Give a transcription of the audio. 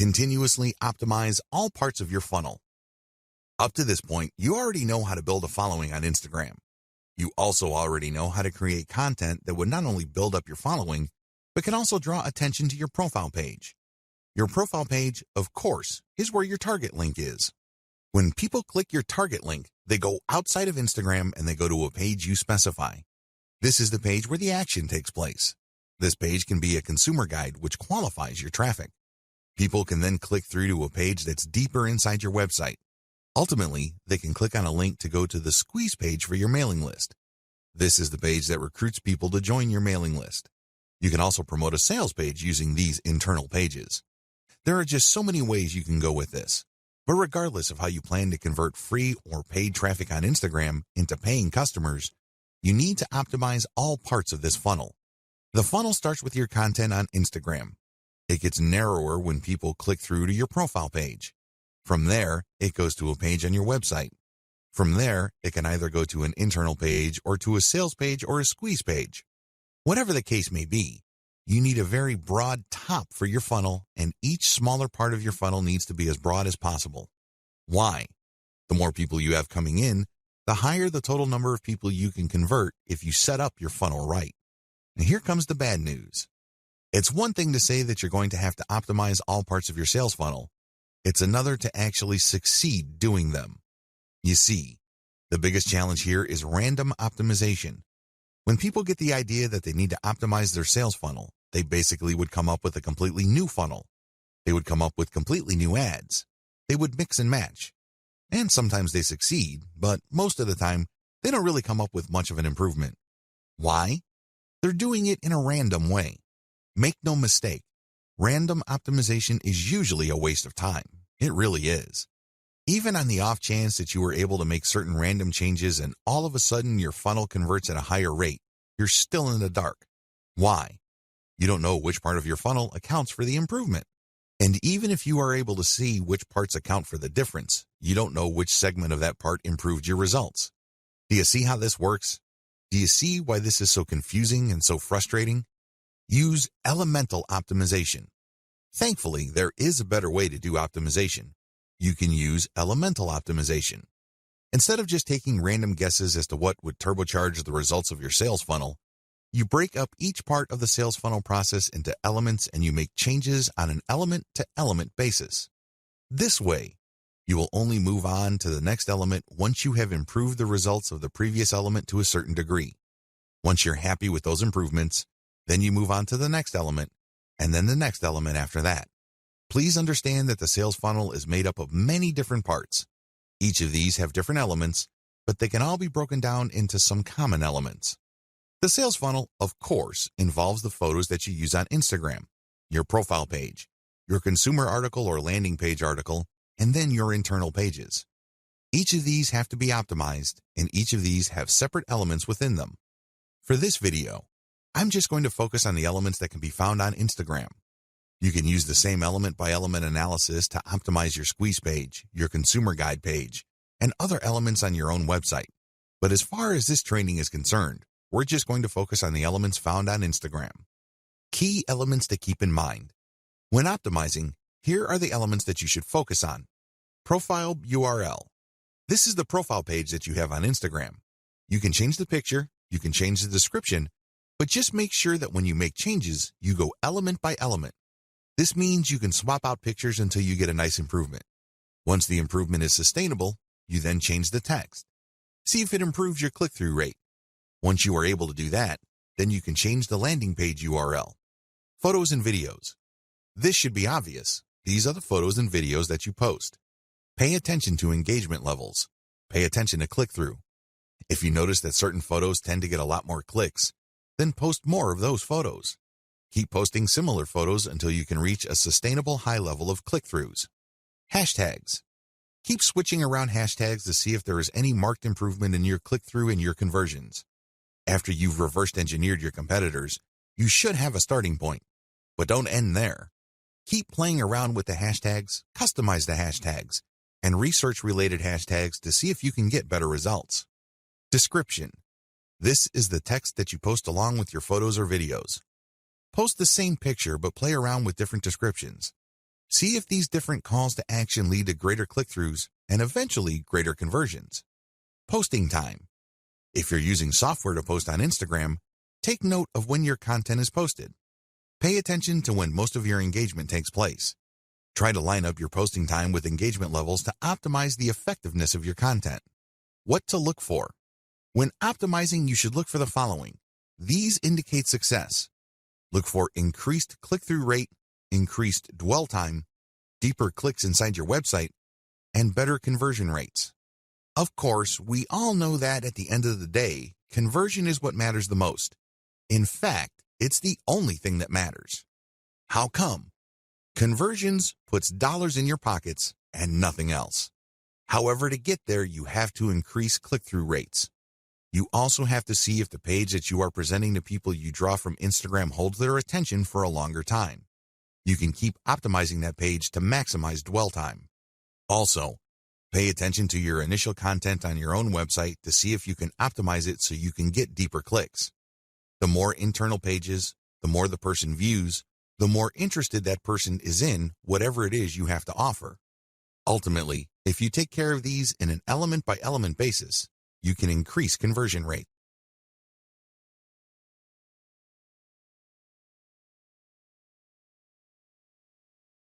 Continuously optimize all parts of your funnel. Up to this point, you already know how to build a following on Instagram. You also already know how to create content that would not only build up your following, but can also draw attention to your profile page. Your profile page, of course, is where your target link is. When people click your target link, they go outside of Instagram and they go to a page you specify. This is the page where the action takes place. This page can be a consumer guide which qualifies your traffic. People can then click through to a page that's deeper inside your website. Ultimately, they can click on a link to go to the squeeze page for your mailing list. This is the page that recruits people to join your mailing list. You can also promote a sales page using these internal pages. There are just so many ways you can go with this. But regardless of how you plan to convert free or paid traffic on Instagram into paying customers, you need to optimize all parts of this funnel. The funnel starts with your content on Instagram. It gets narrower when people click through to your profile page. From there, it goes to a page on your website. From there, it can either go to an internal page or to a sales page or a squeeze page. Whatever the case may be, you need a very broad top for your funnel, and each smaller part of your funnel needs to be as broad as possible. Why? The more people you have coming in, the higher the total number of people you can convert if you set up your funnel right. And here comes the bad news. It's one thing to say that you're going to have to optimize all parts of your sales funnel. It's another to actually succeed doing them. You see, the biggest challenge here is random optimization. When people get the idea that they need to optimize their sales funnel, they basically would come up with a completely new funnel. They would come up with completely new ads. They would mix and match. And sometimes they succeed, but most of the time, they don't really come up with much of an improvement. Why? They're doing it in a random way. Make no mistake, random optimization is usually a waste of time. It really is. Even on the off chance that you were able to make certain random changes and all of a sudden your funnel converts at a higher rate, you're still in the dark. Why? You don't know which part of your funnel accounts for the improvement. And even if you are able to see which parts account for the difference, you don't know which segment of that part improved your results. Do you see how this works? Do you see why this is so confusing and so frustrating? Use elemental optimization. Thankfully, there is a better way to do optimization. You can use elemental optimization. Instead of just taking random guesses as to what would turbocharge the results of your sales funnel, you break up each part of the sales funnel process into elements and you make changes on an element-to-element basis. This way, you will only move on to the next element once you have improved the results of the previous element to a certain degree. Once you're happy with those improvements, then you move on to the next element, and then the next element after that. Please understand that the sales funnel is made up of many different parts. Each of these have different elements, but they can all be broken down into some common elements. The sales funnel, of course, involves the photos that you use on Instagram, your profile page, your consumer article or landing page article, and then your internal pages. Each of these have to be optimized, and each of these have separate elements within them. For this video, I'm just going to focus on the elements that can be found on Instagram. You can use the same element-by-element analysis to optimize your squeeze page, your consumer guide page, and other elements on your own website. But as far as this training is concerned, we're just going to focus on the elements found on Instagram. Key elements to keep in mind. When optimizing, here are the elements that you should focus on. Profile URL. This is the profile page that you have on Instagram. You can change the picture, you can change the description, but just make sure that when you make changes, you go element by element. This means you can swap out pictures until you get a nice improvement. Once the improvement is sustainable, you then change the text. See if it improves your click-through rate. Once you are able to do that, then you can change the landing page URL. Photos and videos. This should be obvious. These are the photos and videos that you post. Pay attention to engagement levels. Pay attention to click-through. If you notice that certain photos tend to get a lot more clicks, then post more of those photos. Keep posting similar photos until you can reach a sustainable high level of click-throughs. Hashtags. Keep switching around hashtags to see if there is any marked improvement in your click-through and your conversions. After you've reversed engineered your competitors, you should have a starting point. But don't end there. Keep playing around with the hashtags, customize the hashtags, and research related hashtags to see if you can get better results. Description. This is the text that you post along with your photos or videos. Post the same picture but play around with different descriptions. See if these different calls to action lead to greater click-throughs and eventually greater conversions. Posting time. If you're using software to post on Instagram, take note of when your content is posted. Pay attention to when most of your engagement takes place. Try to line up your posting time with engagement levels to optimize the effectiveness of your content. What to look for. When optimizing, you should look for the following. These indicate success. Look for increased click-through rate, increased dwell time, deeper clicks inside your website, and better conversion rates. Of course, we all know that at the end of the day, conversion is what matters the most. In fact, it's the only thing that matters. How come? Conversions puts dollars in your pockets and nothing else. However, to get there, you have to increase click-through rates. You also have to see if the page that you are presenting to people you draw from Instagram holds their attention for a longer time. You can keep optimizing that page to maximize dwell time. Also, pay attention to your initial content on your own website to see if you can optimize it so you can get deeper clicks. The more internal pages, the more the person views, the more interested that person is in whatever it is you have to offer. Ultimately, if you take care of these in an element-by-element basis, you can increase conversion rate.